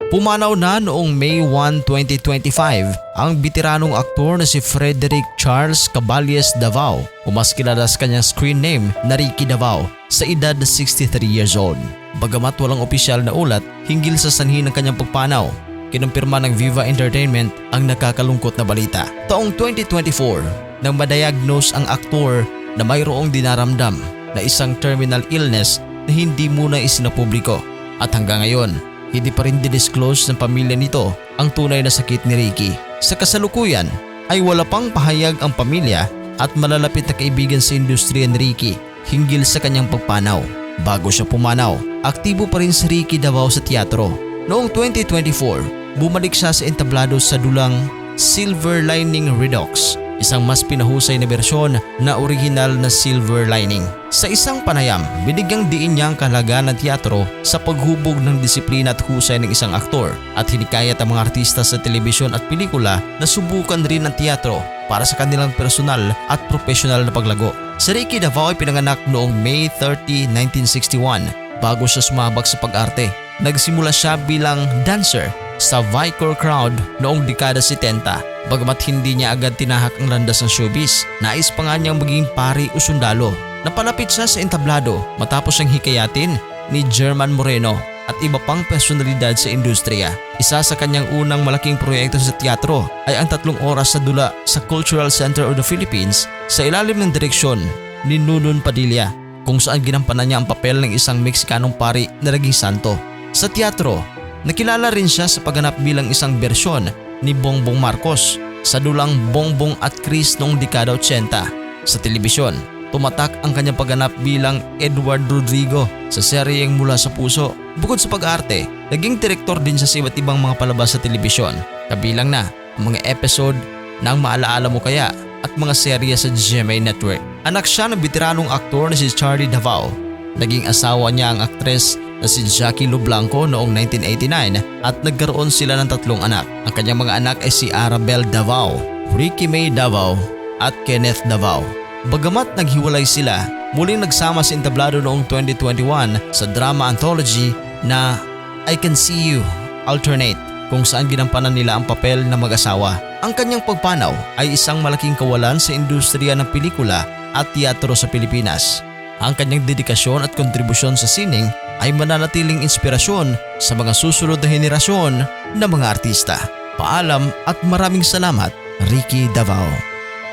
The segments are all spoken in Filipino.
Pumanaw na noong May 1, 2025 ang bitiranong aktor na si Frederick Charles Caballes Davao o mas kilala sa kanyang screen name na Ricky Davao sa edad na 63 years old. Bagamat walang opisyal na ulat hinggil sa sanhi ng kanyang pagpanaw, kinumpirma ng Viva Entertainment ang nakakalungkot na balita. Taong 2024 nang madiagnose ang aktor na mayroong dinaramdam na isang terminal illness na hindi muna isinapubliko at hanggang ngayon hindi pa rin didisclose ng pamilya nito ang tunay na sakit ni Ricky. Sa kasalukuyan ay wala pang pahayag ang pamilya at malalapit na kaibigan sa industriya ni Ricky hinggil sa kanyang pagpanaw. Bago siya pumanaw, aktibo pa rin si Ricky Davao sa teatro. Noong 2024, bumalik siya sa entablado sa dulang Silver Lining Redux, isang mas pinahusay na bersyon na original na Silver Lining. Sa isang panayam, binigyang diin niya ang kahalagaan ng teatro sa paghubog ng disiplina at husay ng isang aktor at hinikayat ang mga artista sa telebisyon at pelikula na subukan rin ang teatro para sa kanilang personal at profesional na paglago. Si Ricky Davao ay pinanganak noong May 30, 1961 bago siya sumabak sa pag-arte. Nagsimula siya bilang dancer sa Vicor crowd noong dekada 70. Bagamat hindi niya agad tinahak ang landas ng showbiz, nais pa nga niyang maging pari o sundalo. Napalapit siya sa entablado matapos siyang hikayatin ni German Moreno at iba pang personalidad sa industriya. Isa sa kanyang unang malaking proyekto sa teatro ay ang 3 oras na dula sa Cultural Center of the Philippines sa ilalim ng direksyon ni Nunun Padilla, kung saan ginampanan niya ang papel ng isang Meksikanong pari na naging santo. Sa teatro, nakilala rin siya sa pagganap bilang isang bersyon ni Bongbong Marcos sa dulang Bongbong at Chris noong dekada 80. Sa telebisyon, tumatak ang kanyang pagganap bilang Edward Rodrigo sa seryeng Mula sa Puso. Bukod sa pag-arte, naging direktor din siya sa iba't ibang mga palabas sa telebisyon, kabilang na ang mga episode ng Maalaala Mo Kaya at mga serye sa GMA Network. Anak siya ng bitiranong aktor na si Charlie Davao. Naging asawa niya ang aktres na si Jackie Lo Blanco noong 1989 at nagkaroon sila ng 3 anak. Ang kanyang mga anak ay si Arabel Davao, Ricky May Davao at Kenneth Davao. Bagamat naghiwalay sila, muling nagsama sa entablado noong 2021 sa drama anthology na I Can See You Alternate, kung saan ginampanan nila ang papel na mag-asawa. Ang kanyang pagpanaw ay isang malaking kawalan sa industriya ng pelikula at teatro sa Pilipinas. Ang kanyang dedikasyon at kontribusyon sa sining ay mananatiling inspirasyon sa mga susunod na henerasyon ng mga artista. Paalam at maraming salamat, Ricky Davao.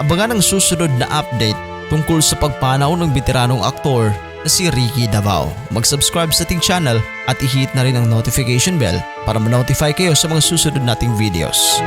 Abangan ang susunod na update tungkol sa pagpanaw ng bitiranong aktor na si Ricky Davao. Mag-subscribe sa ating channel at i-hit na rin ang notification bell para ma-notify kayo sa mga susunod nating videos.